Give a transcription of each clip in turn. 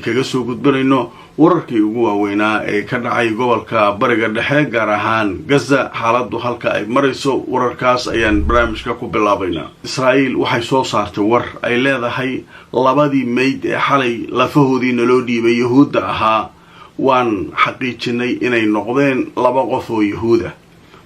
idinkaga soo gudbinayno wararkii ugu waaweynaa ee ka dhacay gobolka bariga dhexe gaar ahaan Gaza xaaladdu halka ay marayso wararkaas ayaan barnaamijka ku bilaabaynaa. Israa'iil waxay soo saartay war ay leedahay labadii meyd ee xalay lafahoodii naloo dhiibay Yahuudda ahaa waan xaqiijinay inay noqdeen laba qof oo Yahuud ah.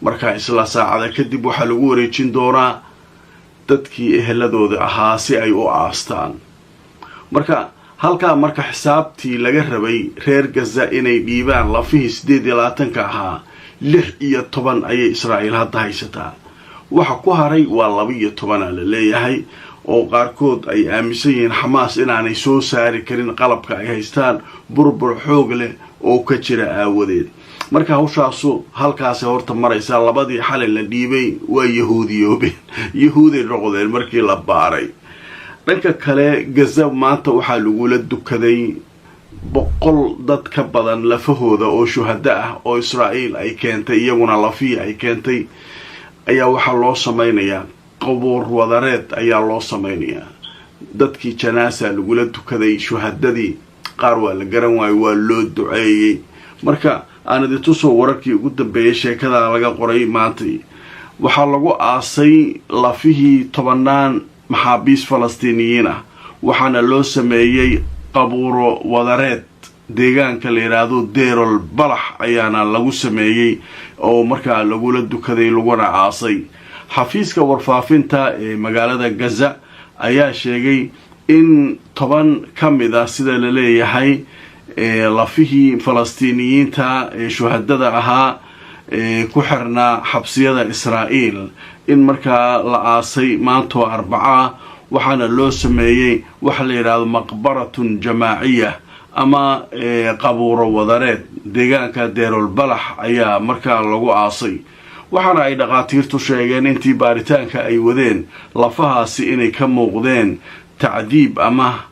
marka isla saacada kadib waxaa lagu wareejin doonaa dadkii eheladooda ahaa si ay u aastaan. marka halka xisaabtii laga rabay reer Gaza inay dhiibaan lafihii 28 ahaa 16 ayay Israa'iil hadda haysataa. waxa ku haray waa 12 la leeyahay oo qaarkood ay aaminsan yihiin Xamaas inaanay soo saari karin qalabka ay haystaan burbur xoog leh oo ka jira aawadeed. marka hawshaasu halkaas horta maraysa labadii xalay la dhiibay waa Yahuuday noqdeen markii la baaray. dhanka kale Gaza maanta waxaa lagula dukaday 100 dad ka badan lafahooda oo shuhada ah oo Israa'iil ay keentay iyaguna lafii ay keentay ayaa waxaa loo samaynayaa qabuur wadareed ayaa loo samaynayaa. dadkii janaasa lagula dukaday shuhadadii qaar waa la garan waayay waa loo duceeyay. marka aan idin tuso wararkii ugu dambeeyay sheekada laga qoray maanta. waxaa lagu aasay lafihii 10 maxaabiis Falastiiniyiin ah waxaana loo sameeyay qabuuro wadareed deegaanka la yiraahdo Deerol Balax ayaana lagu sameeyay oo markaa lagula dukaday laguna aasay. xafiiska warfaafinta ee magaalada Gaza ayaa sheegay in 10 kamida sida la leeyahay lafihii Falastiiniyiinta ee shuhadada ahaa ku xirnaa xabsiyada Israa'iil in markaa la aasay maanta Arbaca waxaana loo sameeyay waxa la yiraahdo maqbaratun jamaaciya ama qabuuro wadareed deegaanka Deerol Balax ayaa markaa lagu aasay. waxaana ay dhaqaatiirtu sheegeen intii baaritaanka ay wadeen lafahaasi inay ka muuqdeen tacdiib ama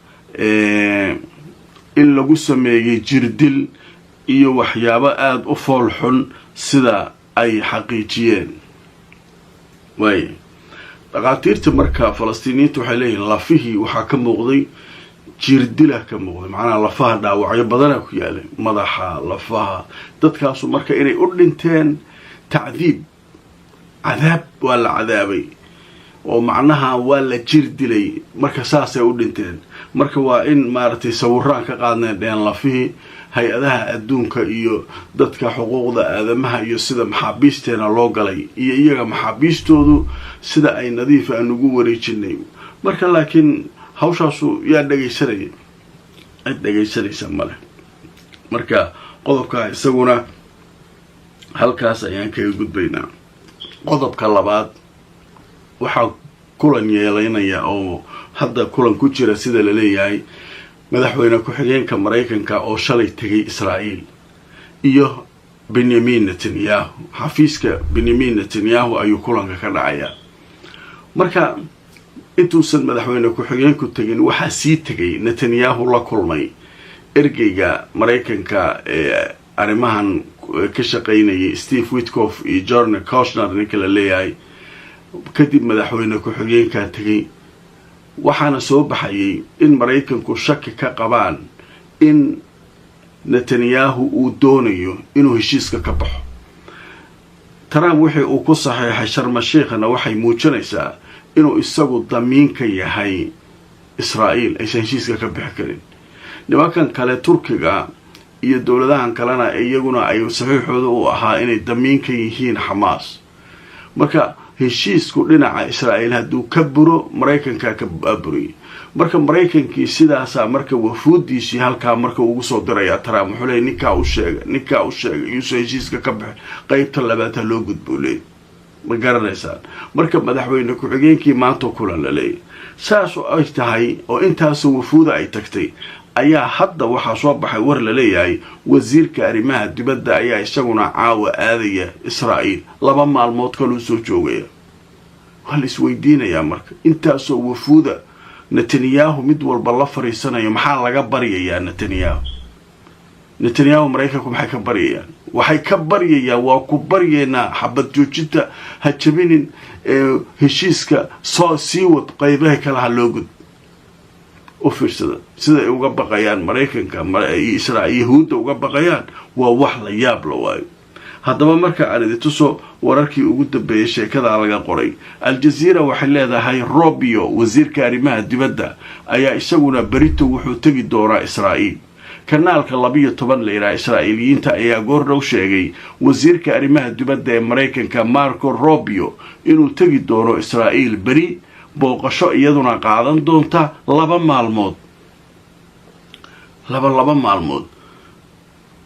in lagu sameeyay jirdil iyo waxyaabo aad u fool xun sida ay xaqiijiyeen. dhaqaatiirta marka Falastiiniyiintu waxay leeyihiin lafihii waxaa ka muuqday jirdila ka muuqday macnaha lafaha dhaawacyo badan ku yaalay madaxa lafaha dadkaasu marka inay u dhinteen تعذيب عذاب ولا عذابي ومعناها ولا جردلي مركا ساسي ودنتين مركا وإن مارتي سوران كقادنا دين الله فيه هيئتها أدونك إيو دادك حقوق دا آدمها إيو سيدا محابيستين الله قلي إيو محابيستو سيدا أي نظيفة أنو وريجيني مركا لكن هوشاسو يا دقي سري دقي سري سماله مركا قضبك يساقونا halkaas ayaan kaga gudbaynaa. qodobka labaad waxaa kulan yeelanaya oo hadda kulan ku jira sida la leeyahay madaxweyne ku-xigeenka Mareykanka oo shalay tagay Israa'iil iyo Benjamin Netanyahu. xafiiska Benjamin Netanyahu ayuu kulanka ka dhacaya. marka intuusan madaxweyne ku-xigeenku tagin waxaa sii tagay Netanyahu la kulmay ergeyga Mareykanka ee arrimahan ka shaqeynayay Steve Witkoff iyo Jordan Kushner ninka la leeyahay. kadib madaxweyne ku-xigeenka tagay waxaana soo baxayay in Mareykanku shaki ka qabaan in Netanyahu uu doonayo inuu heshiiska ka baxo. Trump wixii uu ku saxeexay Sharm el-Sheikh-na waxay muujinaysaa inuu isagu damiin ka yahay Israa'iil aysan heshiiska ka bixi karin. nimankan kale Turkiga iyo dawladahan kalena iyaguna ay saxiixooda u ahaa inay damiin ka yihiin Xamaas. marka heshiisku dhinaca Israa'iil hadduu ka buro Mareykanka ka buriyo. marka Mareykankii sidaasa marka wafuudiisii halkaa marka ugu soo diraya Trump wuxuu leeyahay ninka u sheegay inuu heshiiska ka baxo qaybta labaad loo gudboolay. ma garanaysaan marka madaxweyne ku-xigeenkii maanta kulan la leeyahay saas oo ay tahay oo intaas wafuuda ay tagtay ayaa hadda waxaa soo baxay war la leeyahay wasiirka arrimaha dibadda ayaa isaguna caawa aadaya Israa'iil 2 maalmood kale soo joogaya. hal isweydiinaya marka intaasoo wafuuda Netanyahu mid walba la fariisanayo maxaa laga bariyayaa Netanyahu Mareykanku maxay ka bariyayaan waxay ka baryayaan waa ku baryeena xabad joojinta ha jabinin heshiiska soo sii wad qaybaha kala ha loo gud وفرصة سيدا يوغا بقيان مريكن إسرائيل يهود وغا بقيان ووحلا يابلا واي هذا ما مركا على تسو وراركي ugu dambeeyay sheekada laga qoray Aljazeera waxay leedahay Rubio wasiirka arrimaha dibadda ayaa isaguna barito wuxuu tagi doonaa Israa'iil kanaalka 12 leeyahay Israa'iiliyiinta ayaa goordhow sheegay wasiirka arrimaha dibadda ee Mareykanka Marco Rubio inuu tagi doono Israa'iil bari booqasho iyaduna qaadan doonta 2 maalmood laba maalmood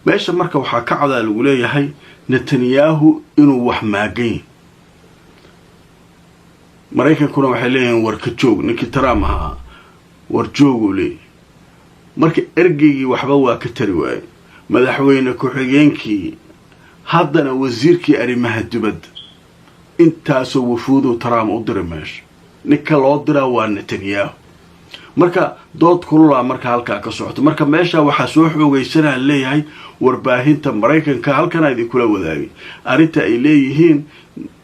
meesha marka waxa ka cad lagu leeyahay Netanyahu inuu wax maagay Mareykankuna waxay leeyihiin warka joog ninkii Trump ahaa war joogu leey marka ergeygii waxba waa ka tari waayay madaxweyne ku-xigeenkii haddana wasiirkii arrimaha dibadda intaasoo wafuudu Trump u diray meesha ninka loo diraa waa Netanyahu marka dood kulula marka halka ka socoto marka meesha waxa soo xoogaysanaa leeyahay warbaahinta Mareykanka halkan ay kula wadaagay arinta ay leeyihiin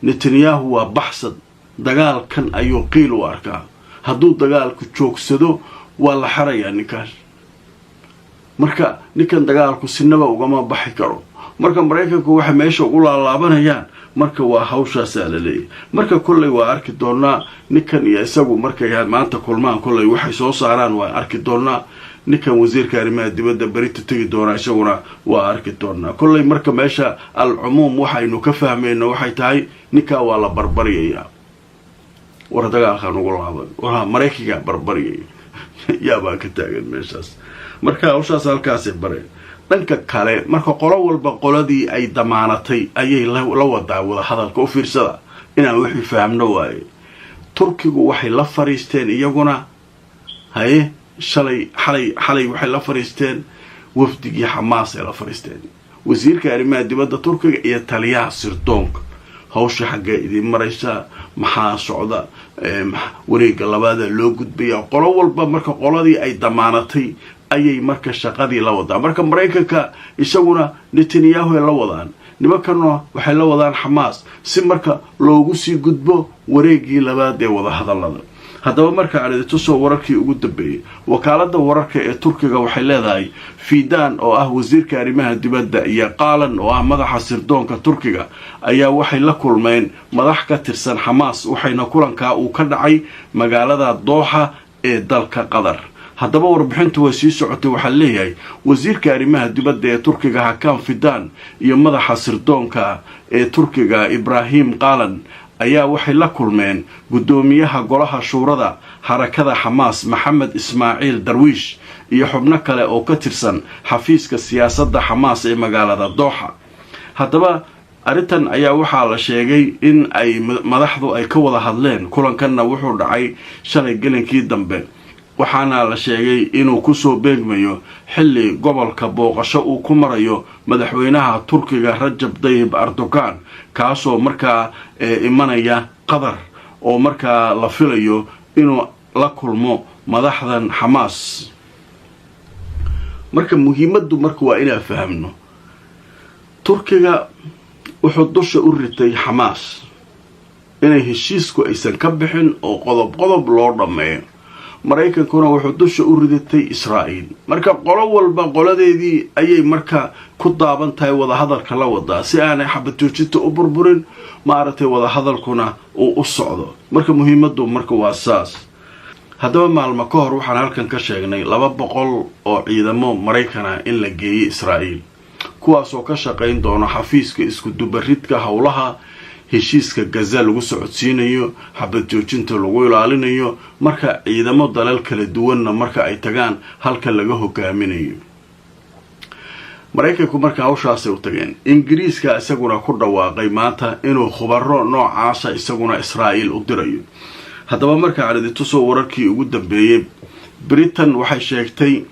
Netanyahu waa baxsad dagaalkan ayuu qiil u arkaa hadduu dagaalku joogsado waa la xarayaa ninkaas marka ninkan dagaalku sinaba ugama baxi karo marka Mareykanku waxa meesha ugu laalaabanayaan marka waa hawshaas la leeyahay marka kulay waa arki doonaa ninkan iyo isagu markay maanta kulmaan kulay waxay soo saaraan waa arki doonaa ninkan wasiirka arrimaha dibadda barita tagi doona isaguna waa arki doonaa kulay marka meesha al-umum waxaynu ka fahmayno waxay tahay ninka waa la barbariyay war dagaalkan ugu laaban waa Mareykanka barbariyay yaa baa ka taagan meeshaas marka hawshaas halkaas bareen dhanka kale marka qolo walba qoladii ay damaanatay ayay la wadaa wada hadalka u fiirsada inaan wixii fahamno waay Turkigu waxay la fariisteen iyaguna haye xalay waxay la fariisteen wafdigii Hamas ee la fariisteen wasiirka arrimaha dibadda Turkiga iyo taliyaha sirdoonka hawsha xagga idin maraysa maxaa socda wareega labaad loo gudbay qolo walba marka qoladii ay damaanatay ayay marka shaqadii la wadaa marka Mareykanka isaguna Netanyahu la wadaan nimankana waxay la wadaan Hamas si marka loogu sii gudbo wareegii labaad ee wada hadalada haddaba marka aan tusoo wararkii ugu dambeeyay wakaalada wararka ee Turkiga waxay leedahay Fidan oo ah wasiirka arrimaha dibadda iyo Qalan oo ah madaxa sirdoonka Turkiga ayaa waxay la kulmeen madax ka tirsan Hamas waxayna kulanka uu ka dhacay magaalada Doha ee dalka Qatar haddaba warbixintu way sii socotay waxa leeyahay wasiirka arrimaha dibadda ee Turkiga Hakan Fidan iyo madaxa sirdoonka ee Turkiga Ibrahim Qalan ayaa waxay la kulmeen gudoomiyaha golaha shuurada harakada Hamas Mohammed Ismaaciil Darwish iyo xubno kale oo ka tirsan xafiiska siyaasadda Hamas ee magaalada Doha haddaba arintan ayaa waxaa la sheegay in ay madaxdu ay ka wada hadleen kulankanna wuxuu dhacay shalay gelinkii dambe waxaana la sheegay inuu ku soo beegmayo xilli gobolka booqasho uu ku marayo madaxweynaha Turkiga Rajab Tayyip Erdogan kaasoo markaa imanaya Qatar oo markaa la filayo inuu la kulmo madaxdan Hamas marka muhiimadu marka waa inaan fahamno Turkiga wuxuu dusha u ritay Hamas inay heshiisku aysan ka bixin oo qodob loo dhameeyo Mareykankuna wuxuu dusha u ridatay Israa'iil marka qolo walba qoladeedii ayay marka ku daaban tahay wada hadalka la wadaa si aanay xabatoojinta u burburin maartay wada hadalkuna uu u socdo marka muhiimadu marka waa saas haddaba maalmo ka hor waxaan halkan ka sheegnay 200 oo ciidamo Mareykana in la geeyay Israa'iil kuwaas oo ka shaqeyn doona xafiiska isku dubaridka hawlaha heshiiska Gaza lagu socodsiinayo xabad joojinta lagu ilaalinayo marka ciidamo dalal kala duwanna marka ay tagaan halka laga hogaaminayo Mareykanku marka hawshaas u tageen Ingiriiska isaguna ku dhawaaqay maanta inuu khubaro noocaas isaguna Israa'iil u dirayo haddaba marka aan soo wararkii ugu dambeeyay Britain waxay sheegtay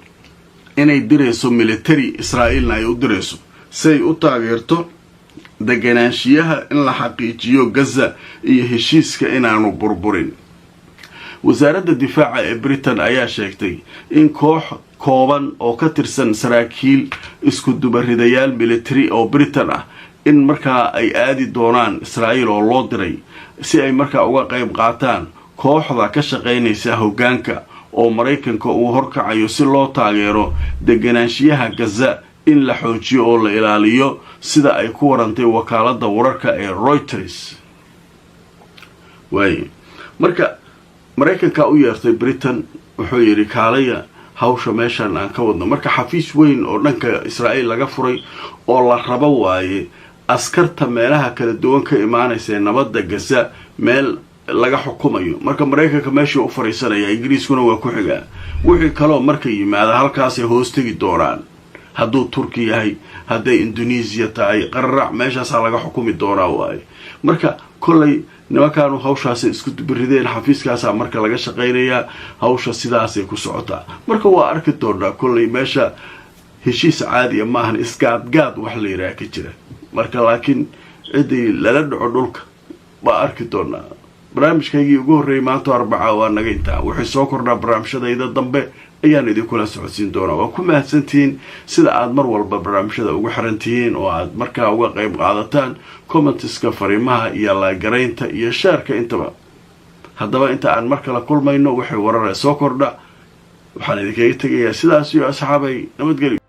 inay direyso military Israa'iilna ay u direyso say u taageerto deganaanshiyaha in la xaqiijiyo Gaza iyo heshiiska inaanu burburin wasaaradda difaaca ee Britain ayaa sheegtay in koox kooban oo ka tirsan saraakiil isku dubaridayaal military oo Britain ah in markaa ay aadi doonaan Israa'iil oo loo diray si ay markaa uga qayb qaataan kooxda ka shaqeynaysa hoggaanka oo Mareykanka uu horkacayo si loo taageero deganaanshiyaha Gaza in la xoojiyo oo la ilaaliyo sida ay ku warantay wakaaladda wararka ee Reuters. marka Mareykanka u yeertay Britain wuxuu yiri kaalaya hawsha meeshan aan ka wadno marka xafiis weyn oo dhanka Israa'iil laga furay oo la rabo waaye askarta meelaha kala duwan ka imaanaysa nabadda Gaza meel laga xukumayo marka Mareykanka meeshii u fariisanaya Ingiriiskuna waa ku xigaa wixii kale marka yimaada halkaas ay hoos tagi doonaan hadduu Turkiya yahay hadday Indonesia tahay qarrac meeshaas laga xukumi doonaa waaye marka kollay nimankaanu hawshaas isku birideen xafiiskaas marka laga shaqeynaya hawsha sidaas ay ku socotaa marka waa arki doonaa kollay meesha heshiis caadi ma ahan isgaadgaad wax la yiraahdo ka jira marka laakiin cidii lala dhaco dhulka waa arki doonaa barnaamijkaygii ugu horeeyay maanta Arbaca waa naga intaa wixii soo kordhaa barnaamijyada dambe ayaan idinkula socodsiin doonaa waa ku mahadsantiin sida aad mar walba barnaamijyada ugu xirantihiin oo aad markaa uga qayb qaadataan commentiska fariimaha iyo la garaynta iyo shaarka intaba haddaba inta aan mar kale kulmayno wixii warar soo kordha waxaan idinkaga tagayaa sidaas iyo asxaabay nabadgelyo